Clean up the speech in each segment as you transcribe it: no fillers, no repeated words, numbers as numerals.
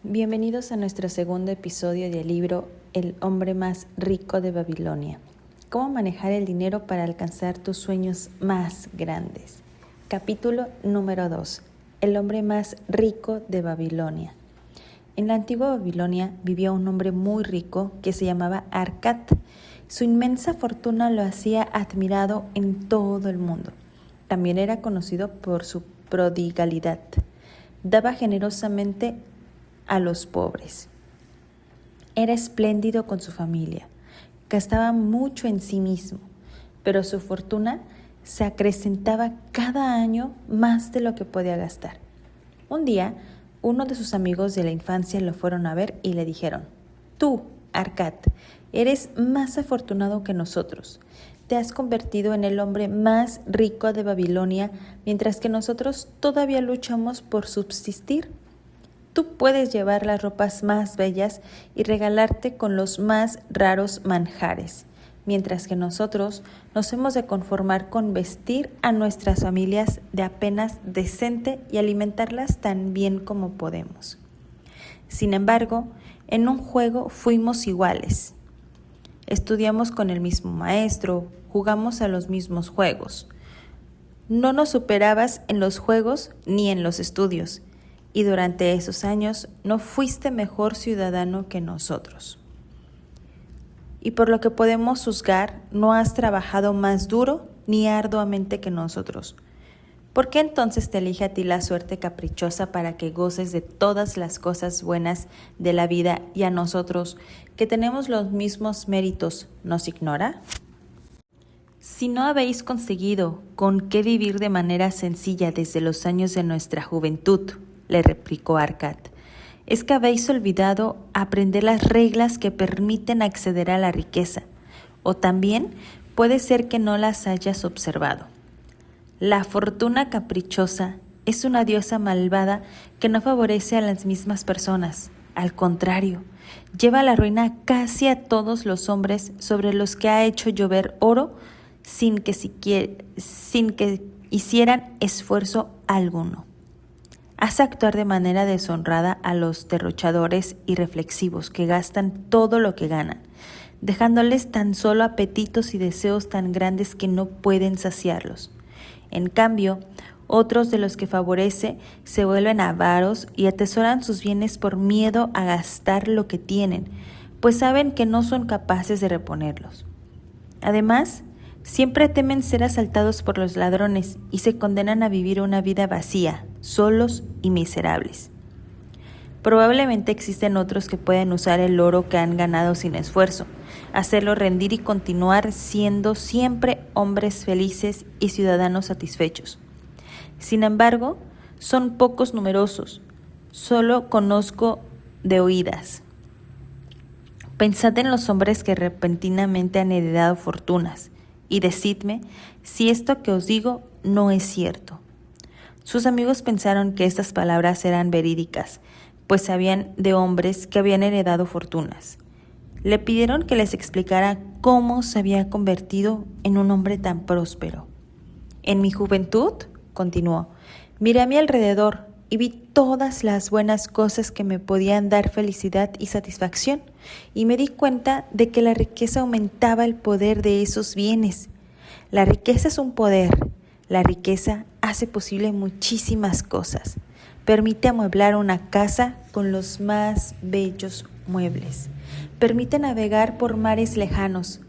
Bienvenidos a nuestro segundo episodio del libro El hombre más rico de Babilonia. Cómo manejar el dinero para alcanzar tus sueños más grandes. Capítulo número 2. El hombre más rico de Babilonia. En la antigua Babilonia vivía un hombre muy rico que se llamaba Arcad. Su inmensa fortuna lo hacía admirado en todo el mundo. También era conocido por su prodigalidad. Daba generosamente a los pobres. Era espléndido con su familia. Gastaba mucho en sí mismo, pero su fortuna se acrecentaba cada año más de lo que podía gastar. Un día, uno de sus amigos de la infancia lo fueron a ver y le dijeron: «Tú, Arcad, eres más afortunado que nosotros. Te has convertido en el hombre más rico de Babilonia, mientras que nosotros todavía luchamos por subsistir. Tú puedes llevar las ropas más bellas y regalarte con los más raros manjares, mientras que nosotros nos hemos de conformar con vestir a nuestras familias de apenas decente y alimentarlas tan bien como podemos. Sin embargo, en un juego fuimos iguales. Estudiamos con el mismo maestro, jugamos a los mismos juegos. No nos superabas en los juegos ni en los estudios. Y durante esos años no fuiste mejor ciudadano que nosotros. Y por lo que podemos juzgar, no has trabajado más duro ni arduamente que nosotros. ¿Por qué entonces te elige a ti la suerte caprichosa para que goces de todas las cosas buenas de la vida y a nosotros, que tenemos los mismos méritos, nos ignora? Si no habéis conseguido con qué vivir de manera sencilla desde los años de nuestra juventud, le replicó Arcad, es que habéis olvidado aprender las reglas que permiten acceder a la riqueza, o también puede ser que no las hayas observado. La fortuna caprichosa es una diosa malvada que no favorece a las mismas personas. Al contrario, lleva a la ruina casi a todos los hombres sobre los que ha hecho llover oro sin que hicieran esfuerzo alguno. Hace actuar de manera deshonrada a los derrochadores irreflexivos que gastan todo lo que ganan, dejándoles tan solo apetitos y deseos tan grandes que no pueden saciarlos. En cambio, otros de los que favorece se vuelven avaros y atesoran sus bienes por miedo a gastar lo que tienen, pues saben que no son capaces de reponerlos. Además, siempre temen ser asaltados por los ladrones y se condenan a vivir una vida vacía, solos y miserables. Probablemente existen otros que pueden usar el oro que han ganado sin esfuerzo, hacerlo rendir y continuar siendo siempre hombres felices y ciudadanos satisfechos. Sin embargo, son pocos numerosos, solo conozco de oídas. Pensad en los hombres que repentinamente han heredado fortunas, y decidme si esto que os digo no es cierto». Sus amigos pensaron que estas palabras eran verídicas, pues sabían de hombres que habían heredado fortunas. Le pidieron que les explicara cómo se había convertido en un hombre tan próspero. «En mi juventud», continuó, «miré a mi alrededor y vi todas las buenas cosas que me podían dar felicidad y satisfacción, y me di cuenta de que la riqueza aumentaba el poder de esos bienes. La riqueza es un poder. La riqueza hace posible muchísimas cosas. Permite amueblar una casa con los más bellos muebles. Permite navegar por mares lejanos.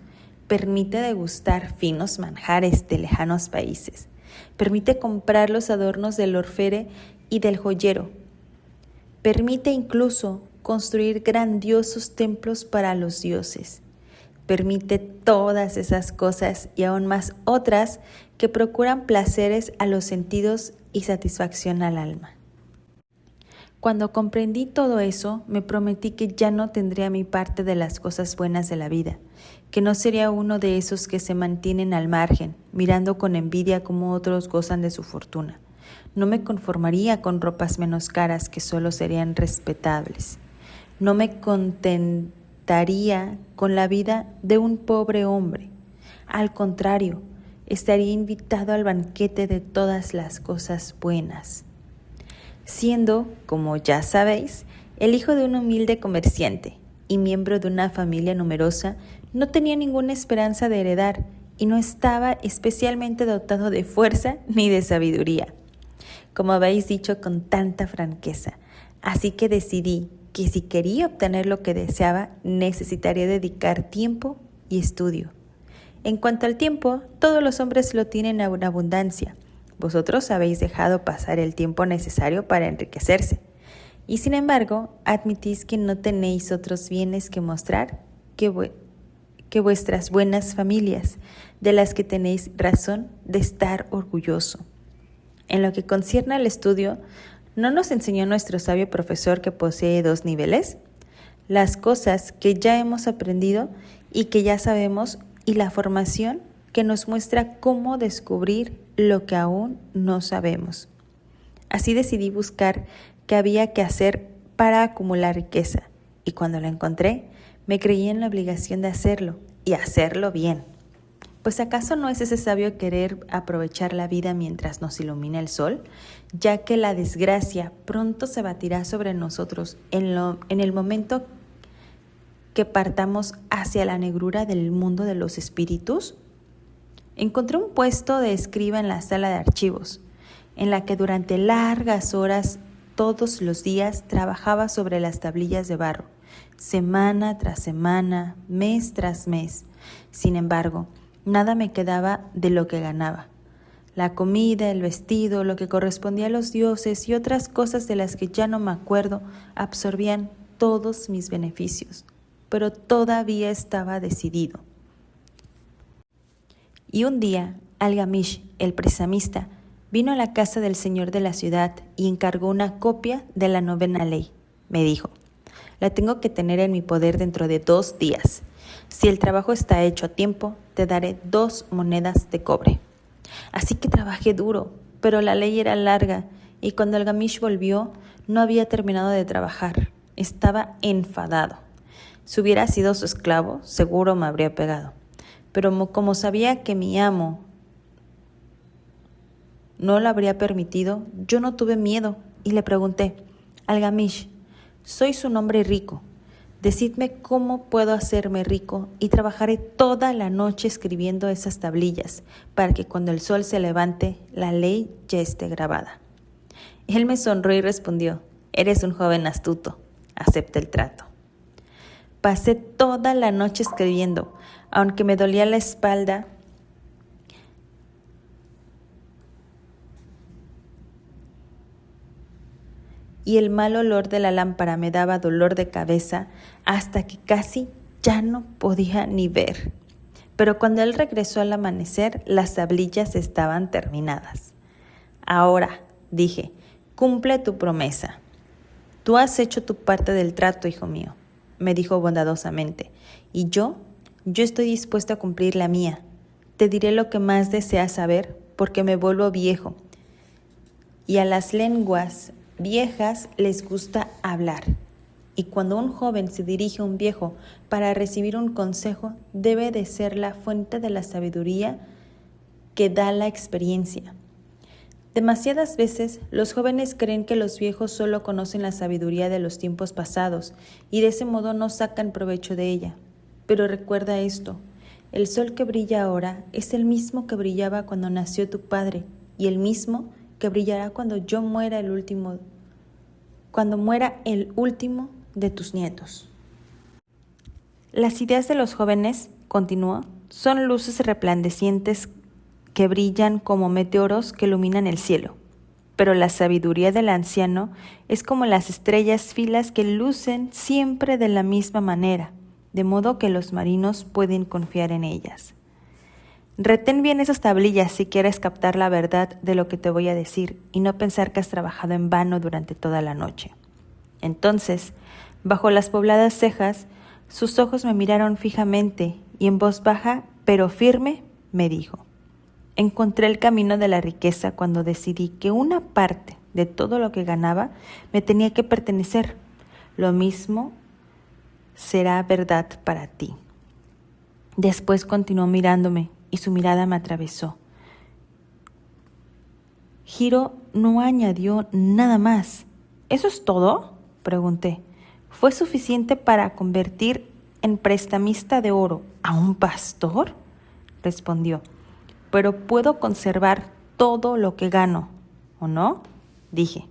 Permite degustar finos manjares de lejanos países. Permite comprar los adornos del orfebre y del joyero. Permite incluso construir grandiosos templos para los dioses. Permite todas esas cosas y aún más otras que procuran placeres a los sentidos y satisfacción al alma. Cuando comprendí todo eso, me prometí que ya no tendría mi parte de las cosas buenas de la vida, que no sería uno de esos que se mantienen al margen, mirando con envidia cómo otros gozan de su fortuna. No me conformaría con ropas menos caras que solo serían respetables. No me contentaría con la vida de un pobre hombre. Al contrario, estaría invitado al banquete de todas las cosas buenas, siendo, como ya sabéis, El hijo de un humilde comerciante y miembro de una familia numerosa, no tenía ninguna esperanza de heredar y no estaba especialmente dotado de fuerza ni de sabiduría, como habéis dicho con tanta franqueza. Así que decidí que si quería obtener lo que deseaba, necesitaría dedicar tiempo y estudio. En cuanto al tiempo, todos los hombres lo tienen en abundancia. Vosotros habéis dejado pasar el tiempo necesario para enriquecerse. Y sin embargo, admitís que no tenéis otros bienes que mostrar que vuestras buenas familias, de las que tenéis razón de estar orgulloso. En lo que concierne al estudio, ¿no nos enseñó nuestro sabio profesor que posee 2 niveles? Las cosas que ya hemos aprendido y que ya sabemos, y la formación que nos muestra cómo descubrir lo que aún no sabemos. Así decidí buscar qué había que hacer para acumular riqueza, y cuando la encontré, me creí en la obligación de hacerlo, y hacerlo bien. Pues ¿acaso no es ese sabio querer aprovechar la vida mientras nos ilumina el sol? Ya que la desgracia pronto se batirá sobre nosotros en el momento que partamos hacia la negrura del mundo de los espíritus. Encontré un puesto de escriba en la sala de archivos, en la que durante largas horas todos los días trabajaba sobre las tablillas de barro, semana tras semana, mes tras mes. Sin embargo, nada me quedaba de lo que ganaba. La comida, el vestido, lo que correspondía a los dioses y otras cosas de las que ya no me acuerdo absorbían todos mis beneficios, pero todavía estaba decidido. Y un día, Algamish, el prestamista, vino a la casa del señor de la ciudad y encargó una copia de la 9ª ley. Me dijo: la tengo que tener en mi poder dentro de 2 días. Si el trabajo está hecho a tiempo, te daré 2 monedas de cobre. Así que trabajé duro, pero la ley era larga y cuando Algamish volvió, no había terminado de trabajar. Estaba enfadado. Si hubiera sido su esclavo, seguro me habría pegado. Pero como sabía que mi amo no lo habría permitido, yo no tuve miedo y le pregunté: Algamish, sois un hombre rico. Decidme cómo puedo hacerme rico y trabajaré toda la noche escribiendo esas tablillas para que cuando el sol se levante, la ley ya esté grabada. Él me sonrió y respondió: eres un joven astuto, acepta el trato. Pasé toda la noche escribiendo, aunque me dolía la espalda y el mal olor de la lámpara me daba dolor de cabeza hasta que casi ya no podía ni ver. Pero cuando él regresó al amanecer, las tablillas estaban terminadas. Ahora, dije, cumple tu promesa. Tú has hecho tu parte del trato, hijo mío, me dijo bondadosamente, y yo estoy dispuesto a cumplir la mía. Te diré lo que más deseas saber, porque me vuelvo viejo, y a las lenguas viejas les gusta hablar. Y cuando un joven se dirige a un viejo para recibir un consejo, debe de ser la fuente de la sabiduría que da la experiencia. Demasiadas veces los jóvenes creen que los viejos solo conocen la sabiduría de los tiempos pasados y de ese modo no sacan provecho de ella. Pero recuerda esto: el sol que brilla ahora es el mismo que brillaba cuando nació tu padre y el mismo que brillará cuando muera el último de tus nietos. Las ideas de los jóvenes, continuó, son luces resplandecientes que brillan como meteoros que iluminan el cielo. Pero la sabiduría del anciano es como las estrellas filas que lucen siempre de la misma manera, de modo que los marinos pueden confiar en ellas. Retén bien esas tablillas si quieres captar la verdad de lo que te voy a decir y no pensar que has trabajado en vano durante toda la noche. Entonces, bajo las pobladas cejas, sus ojos me miraron fijamente y en voz baja pero firme me dijo: encontré el camino de la riqueza cuando decidí que una parte de todo lo que ganaba me tenía que pertenecer. Lo mismo será verdad para ti. Después continuó mirándome y su mirada me atravesó. Hiro no añadió nada más. ¿Eso es todo?, Pregunté. ¿Fue suficiente para convertir en prestamista de oro a un pastor? Respondió. Pero puedo conservar todo lo que gano, ¿o no? Dije.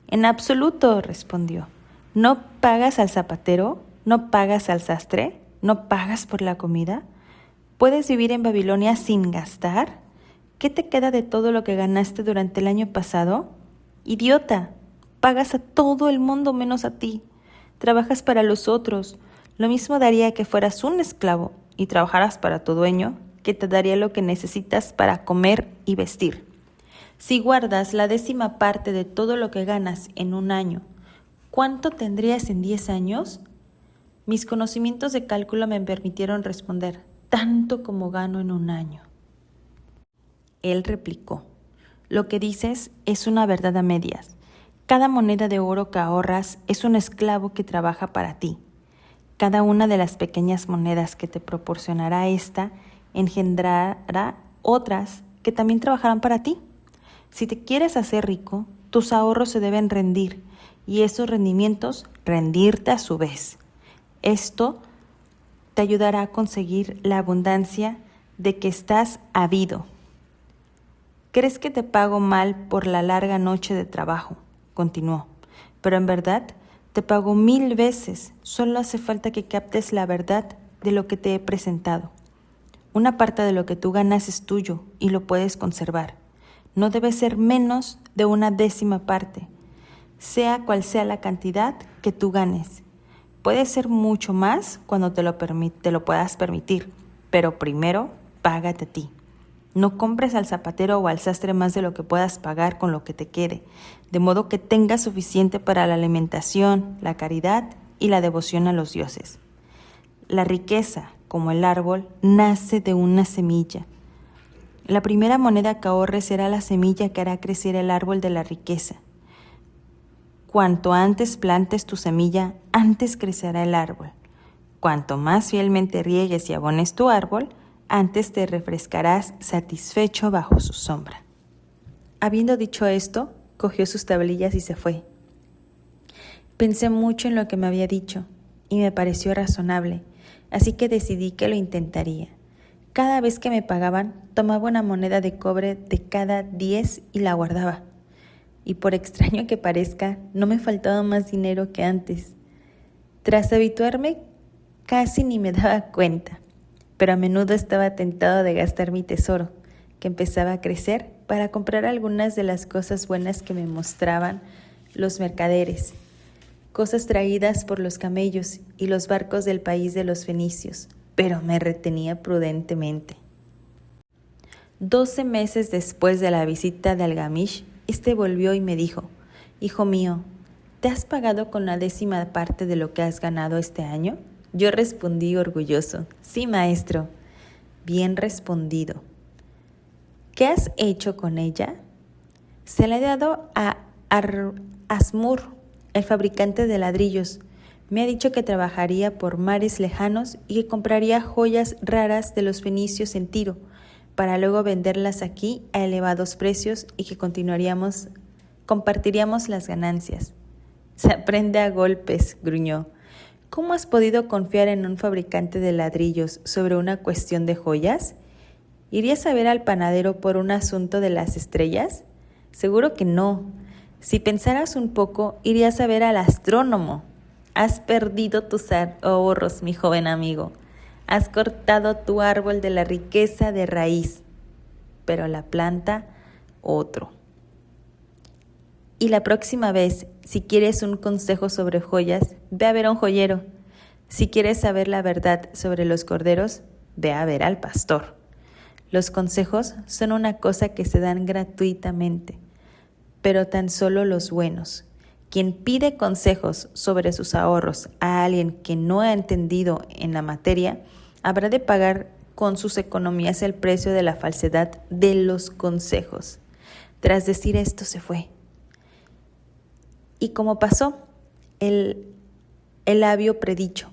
En absoluto, respondió. ¿No pagas al zapatero? ¿No pagas al sastre? ¿No pagas por la comida? ¿Puedes vivir en Babilonia sin gastar? ¿Qué te queda de todo lo que ganaste durante el año pasado? Idiota, pagas a todo el mundo menos a ti. Trabajas para los otros. Lo mismo daría que fueras un esclavo y trabajaras para tu dueño, que te daría lo que necesitas para comer y vestir. Si guardas la 10ª parte de todo lo que ganas en un año, ¿cuánto tendrías en 10 años? Mis conocimientos de cálculo me permitieron responder, tanto como gano en un año. Él replicó, lo que dices es una verdad a medias. Cada moneda de oro que ahorras es un esclavo que trabaja para ti. Cada una de las pequeñas monedas que te proporcionará esta engendrará otras que también trabajarán para ti. Si te quieres hacer rico, tus ahorros se deben rendir y esos rendimientos rendirte a su vez. Esto te ayudará a conseguir la abundancia de que estás ávido. ¿Crees que te pago mal por la larga noche de trabajo? Continuó. Pero en verdad te pago 1000 veces. Solo hace falta que captes la verdad de lo que te he presentado. Una parte de lo que tú ganas es tuyo y lo puedes conservar. No debe ser menos de una 10ª parte, sea cual sea la cantidad que tú ganes. Puede ser mucho más cuando te lo puedas permitir, pero primero págate a ti. No compres al zapatero o al sastre más de lo que puedas pagar con lo que te quede, de modo que tengas suficiente para la alimentación, la caridad y la devoción a los dioses. La riqueza, como el árbol, nace de una semilla. La primera moneda que ahorres será la semilla que hará crecer el árbol de la riqueza. Cuanto antes plantes tu semilla, antes crecerá el árbol. Cuanto más fielmente riegues y abones tu árbol, antes te refrescarás satisfecho bajo su sombra. Habiendo dicho esto, cogió sus tablillas y se fue. Pensé mucho en lo que me había dicho y me pareció razonable, así que decidí que lo intentaría. Cada vez que me pagaban, tomaba una moneda de cobre de cada 10 y la guardaba. Y por extraño que parezca, no me faltaba más dinero que antes. Tras habituarme, casi ni me daba cuenta, pero a menudo estaba tentado de gastar mi tesoro, que empezaba a crecer, para comprar algunas de las cosas buenas que me mostraban los mercaderes, cosas traídas por los camellos y los barcos del país de los fenicios, pero me retenía prudentemente. 12 meses después de la visita de Algamish, volvió y me dijo, «Hijo mío, ¿te has pagado con la 10ª parte de lo que has ganado este año?» Yo respondí orgulloso, «Sí, maestro». «Bien respondido. ¿Qué has hecho con ella?» «Se la he dado a Asmur, el fabricante de ladrillos. Me ha dicho que trabajaría por mares lejanos y que compraría joyas raras de los fenicios en Tiro, para luego venderlas aquí a elevados precios y que compartiríamos las ganancias». «Se aprende a golpes», gruñó. «¿Cómo has podido confiar en un fabricante de ladrillos sobre una cuestión de joyas? ¿Irías a ver al panadero por un asunto de las estrellas? Seguro que no. Si pensaras un poco, irías a ver al astrónomo. Has perdido tus ahorros, mi joven amigo. Has cortado tu árbol de la riqueza de raíz, pero la planta otro. Y la próxima vez, si quieres un consejo sobre joyas, ve a ver a un joyero. Si quieres saber la verdad sobre los corderos, ve a ver al pastor. Los consejos son una cosa que se dan gratuitamente, pero tan solo los buenos. Quien pide consejos sobre sus ahorros a alguien que no ha entendido en la materia, habrá de pagar con sus economías el precio de la falsedad de los consejos. Tras decir esto, se fue. Y como pasó, el había predicho,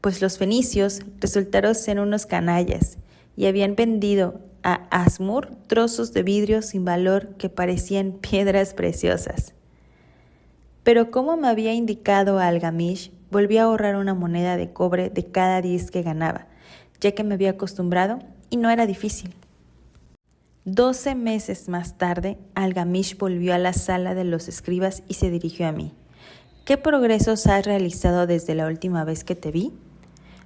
pues los fenicios resultaron ser unos canallas y habían vendido a Asmur trozos de vidrio sin valor que parecían piedras preciosas. Pero como me había indicado Algamish, volví a ahorrar una moneda de cobre de cada 10 que ganaba, ya que me había acostumbrado y no era difícil. 12 meses más tarde, Algamish volvió a la sala de los escribas y se dirigió a mí. ¿Qué progresos has realizado desde la última vez que te vi?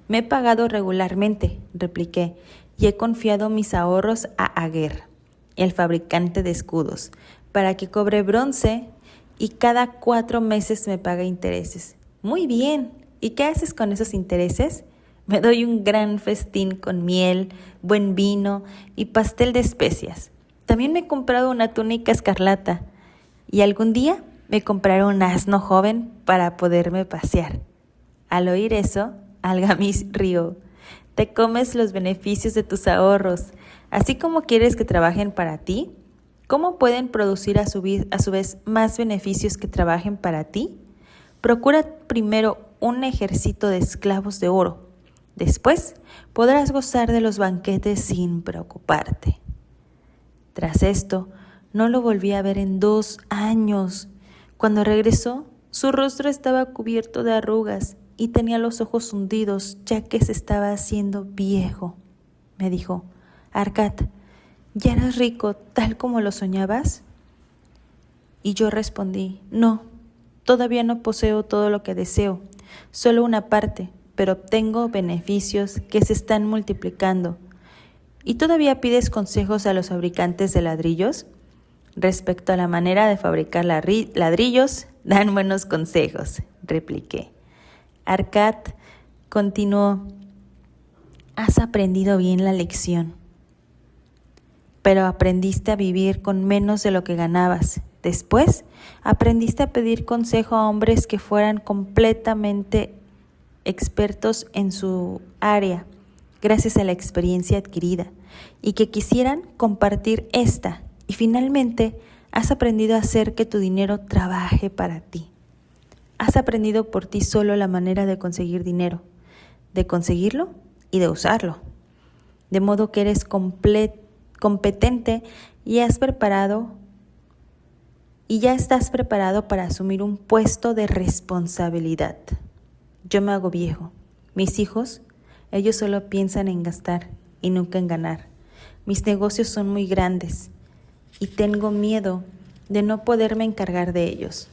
Me he pagado regularmente, repliqué, y he confiado mis ahorros a Aguer, el fabricante de escudos, para que cobre bronce y cada 4 meses me paga intereses. Muy bien. ¿Y qué haces con esos intereses? Me doy un gran festín con miel, buen vino y pastel de especias. También me he comprado una túnica escarlata y algún día me compraré un asno joven para poderme pasear. Al oír eso, Algamish rió. Te comes los beneficios de tus ahorros, así como quieres que trabajen para ti. ¿Cómo pueden producir a su vez más beneficios que trabajen para ti? Procura primero un ejército de esclavos de oro. Después podrás gozar de los banquetes sin preocuparte. Tras esto, no lo volví a ver en 2 años. Cuando regresó, su rostro estaba cubierto de arrugas y tenía los ojos hundidos, ya que se estaba haciendo viejo. Me dijo, Arkad, ¿ya eras rico tal como lo soñabas? Y yo respondí, no, todavía no poseo todo lo que deseo, solo una parte, pero obtengo beneficios que se están multiplicando. ¿Y todavía pides consejos a los fabricantes de ladrillos? Respecto a la manera de fabricar ladrillos, dan buenos consejos, repliqué. Arkad continuó, has aprendido bien la lección, pero aprendiste a vivir con menos de lo que ganabas. Después, aprendiste a pedir consejo a hombres que fueran completamente expertos en su área, gracias a la experiencia adquirida, y que quisieran compartir esta. Y finalmente, has aprendido a hacer que tu dinero trabaje para ti. Has aprendido por ti solo la manera de conseguir dinero, de conseguirlo y de usarlo. De modo que eres competente y ya estás preparado para asumir un puesto de responsabilidad. Yo me hago viejo. Mis hijos, ellos solo piensan en gastar y nunca en ganar. Mis negocios son muy grandes y tengo miedo de no poderme encargar de ellos.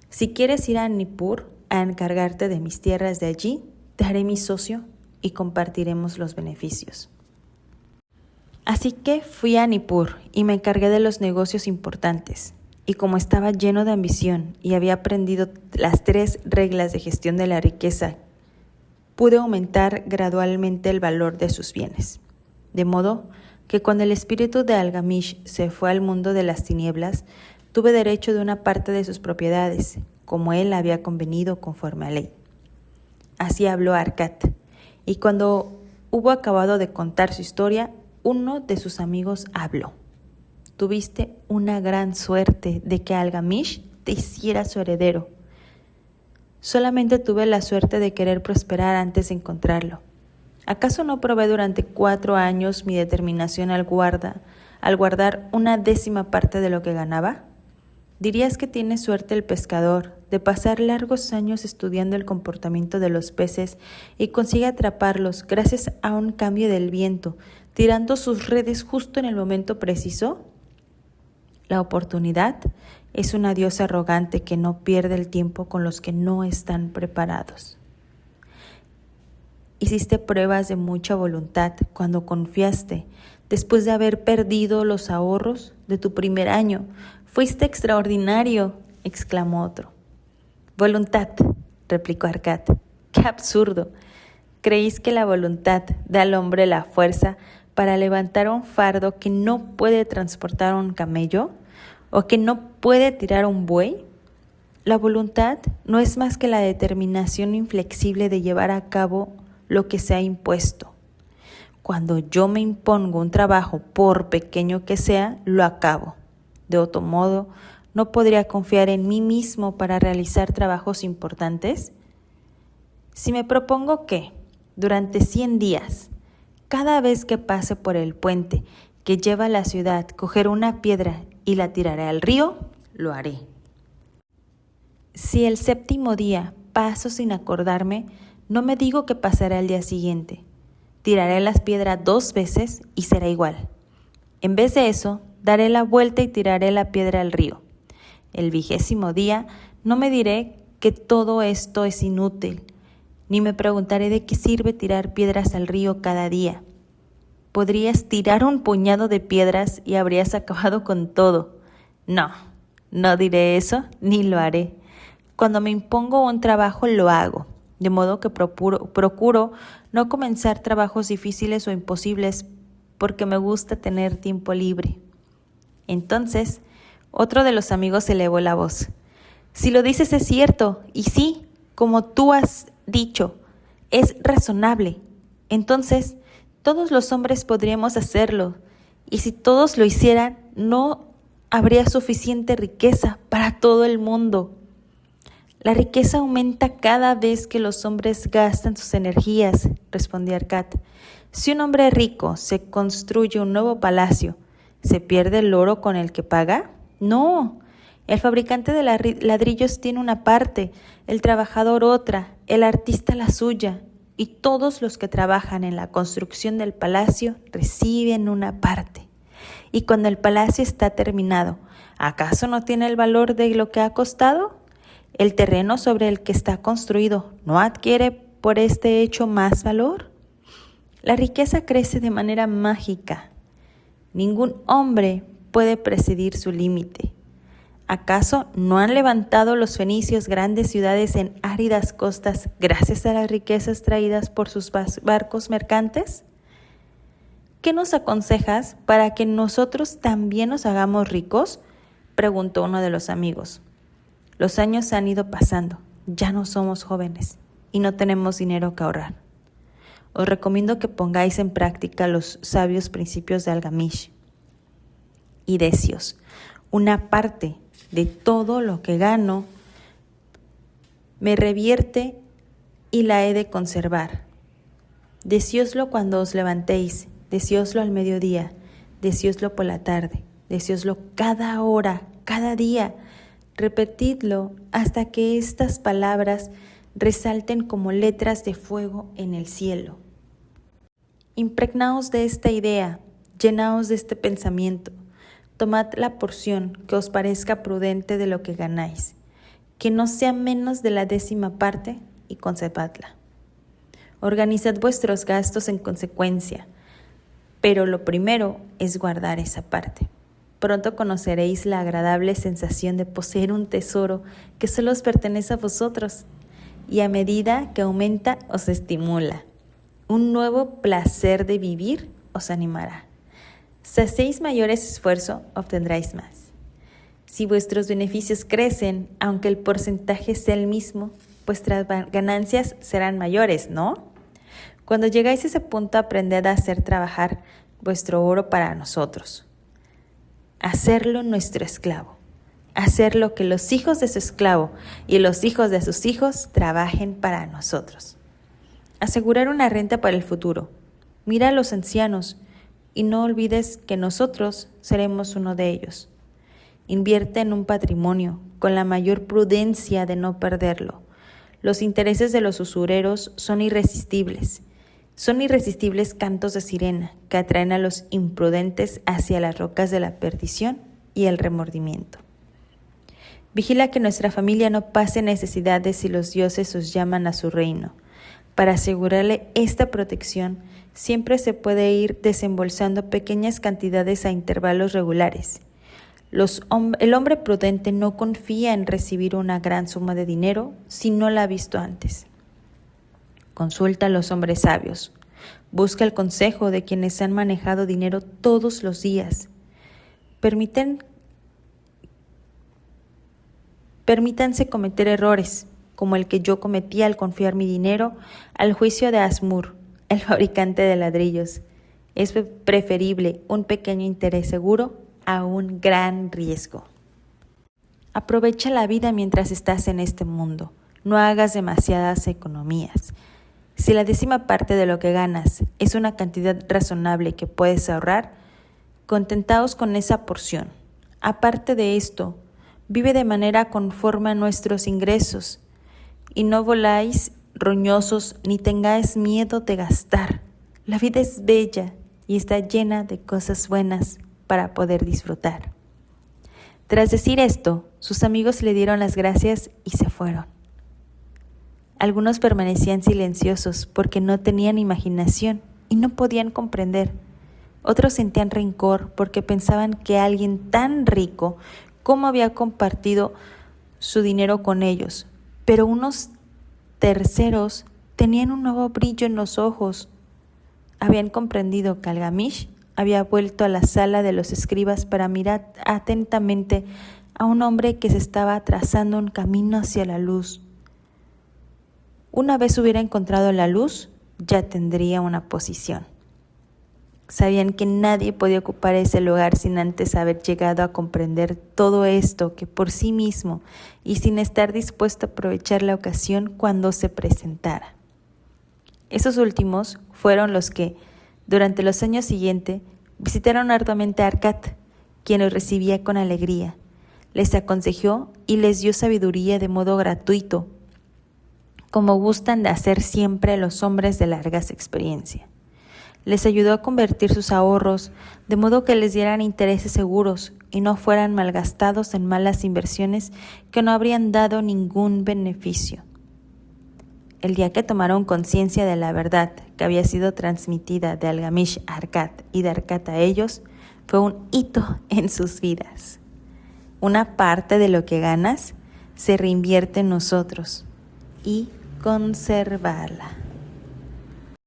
Si quieres ir a Nippur a encargarte de mis tierras de allí, te haré mi socio y compartiremos los beneficios. Así que fui a Nippur y me encargué de los negocios importantes. Y como estaba lleno de ambición y había aprendido las 3 reglas de gestión de la riqueza, pude aumentar gradualmente el valor de sus bienes. De modo que cuando el espíritu de Algamish se fue al mundo de las tinieblas, tuve derecho de una parte de sus propiedades, como él había convenido conforme a ley. Así habló Arkad, y cuando hubo acabado de contar su historia, uno de sus amigos habló. Tuviste una gran suerte de que Algamish te hiciera su heredero. Solamente tuve la suerte de querer prosperar antes de encontrarlo. ¿Acaso no probé durante 4 años mi determinación al guardar una 10ª parte de lo que ganaba? ¿Dirías que tiene suerte el pescador de pasar largos años estudiando el comportamiento de los peces y consigue atraparlos gracias a un cambio del viento, tirando sus redes justo en el momento preciso? La oportunidad es una diosa arrogante que no pierde el tiempo con los que no están preparados. Hiciste pruebas de mucha voluntad cuando confiaste, después de haber perdido los ahorros de tu primer año. Fuiste extraordinario, exclamó otro. Voluntad, replicó Arkad. ¡Qué absurdo! ¿Creéis que la voluntad da al hombre la fuerza para levantar un fardo que no puede transportar un camello o que no puede tirar un buey? La voluntad no es más que la determinación inflexible de llevar a cabo lo que se ha impuesto. Cuando yo me impongo un trabajo, por pequeño que sea, lo acabo. De otro modo, ¿no podría confiar en mí mismo para realizar trabajos importantes? Si me propongo que, durante 100 días, cada vez que pase por el puente que lleva a la ciudad, coger una piedra y la tiraré al río, lo haré. Si el séptimo día paso sin acordarme, no me digo que pasará el día siguiente. Tiraré las piedras 2 veces y será igual. En vez de eso, daré la vuelta y tiraré la piedra al río. El 20º día no me diré que todo esto es inútil, ni me preguntaré de qué sirve tirar piedras al río cada día. Podrías tirar un puñado de piedras y habrías acabado con todo. No, no diré eso ni lo haré. Cuando me impongo un trabajo lo hago, de modo que procuro no comenzar trabajos difíciles o imposibles porque me gusta tener tiempo libre. Entonces, otro de los amigos elevó la voz. Si lo dices es cierto, y sí, como tú has dicho, es razonable. Entonces, todos los hombres podríamos hacerlo, y si todos lo hicieran, no habría suficiente riqueza para todo el mundo. La riqueza aumenta cada vez que los hombres gastan sus energías, respondió Arcad. Si un hombre rico se construye un nuevo palacio, ¿se pierde el oro con el que paga? No. El fabricante de ladrillos tiene una parte, el trabajador otra, el artista la suya, y todos los que trabajan en la construcción del palacio reciben una parte. Y cuando el palacio está terminado, ¿acaso no tiene el valor de lo que ha costado? ¿El terreno sobre el que está construido no adquiere por este hecho más valor? La riqueza crece de manera mágica. Ningún hombre puede presidir su límite. ¿Acaso no han levantado los fenicios grandes ciudades en áridas costas gracias a las riquezas traídas por sus barcos mercantes? ¿Qué nos aconsejas para que nosotros también nos hagamos ricos?, preguntó uno de los amigos. Los años han ido pasando, ya no somos jóvenes y no tenemos dinero que ahorrar. Os recomiendo que pongáis en práctica los sabios principios de Algamish y Decios. Una parte de todo lo que gano me revierte y la he de conservar. Decióslo cuando os levantéis, decióslo al mediodía, decióslo por la tarde, decióslo cada hora, cada día. Repetidlo hasta que estas palabras resalten como letras de fuego en el cielo. Impregnaos de esta idea, llenaos de este pensamiento. Tomad la porción que os parezca prudente de lo que ganáis, que no sea menos de la 10ª parte, y conservadla. Organizad vuestros gastos en consecuencia, pero lo primero es guardar esa parte. Pronto conoceréis la agradable sensación de poseer un tesoro que solo os pertenece a vosotros, y a medida que aumenta os estimula. Un nuevo placer de vivir os animará. Si hacéis mayores esfuerzos, obtendréis más. Si vuestros beneficios crecen, aunque el porcentaje sea el mismo, vuestras ganancias serán mayores, ¿no? Cuando llegáis a ese punto, aprended a hacer trabajar vuestro oro para nosotros. Hacerlo nuestro esclavo. Hacerlo que los hijos de su esclavo y los hijos de sus hijos trabajen para nosotros. Asegurar una renta para el futuro. Mira a los ancianos y no olvides que nosotros seremos uno de ellos. Invierte en un patrimonio con la mayor prudencia de no perderlo. Los intereses de los usureros son irresistibles. Son irresistibles cantos de sirena que atraen a los imprudentes hacia las rocas de la perdición y el remordimiento. Vigila que nuestra familia no pase necesidades si los dioses os llaman a su reino. Para asegurarle esta protección, siempre se puede ir desembolsando pequeñas cantidades a intervalos regulares. El hombre prudente no confía en recibir una gran suma de dinero si no la ha visto antes. Consulta a los hombres sabios. Busca el consejo de quienes han manejado dinero todos los días. Permítanse cometer errores, como el que yo cometí al confiar mi dinero al juicio de Asmur, el fabricante de ladrillos. Es preferible un pequeño interés seguro a un gran riesgo. Aprovecha la vida mientras estás en este mundo. No hagas demasiadas economías. Si la 10ª parte de lo que ganas es una cantidad razonable que puedes ahorrar, contentaos con esa porción. Aparte de esto, Vive de manera conforme a nuestros ingresos, y no voláis roñosos ni tengáis miedo de gastar. La vida es bella y está llena de cosas buenas para poder disfrutar. Tras decir esto, sus amigos le dieron las gracias y se fueron. Algunos permanecían silenciosos porque no tenían imaginación y no podían comprender. Otros sentían rencor porque pensaban que alguien tan rico como había compartido su dinero con ellos, pero unos terceros tenían un nuevo brillo en los ojos. Habían comprendido que Algamish había vuelto a la sala de los escribas para mirar atentamente a un hombre que se estaba trazando un camino hacia la luz. Una vez hubiera encontrado la luz, ya tendría una posición. Sabían que nadie podía ocupar ese lugar sin antes haber llegado a comprender todo esto que por sí mismo y sin estar dispuesto a aprovechar la ocasión cuando se presentara. Esos últimos fueron los que, durante los años siguientes, visitaron arduamente a Arkat, quien los recibía con alegría, les aconsejó y les dio sabiduría de modo gratuito, como gustan de hacer siempre los hombres de largas experiencias. Les ayudó a convertir sus ahorros de modo que les dieran intereses seguros y no fueran malgastados en malas inversiones que no habrían dado ningún beneficio. El día que tomaron conciencia de la verdad que había sido transmitida de Algamish a Arkat y de Arkat a ellos, fue un hito en sus vidas. Una parte de lo que ganas se reinvierte en nosotros y conservarla.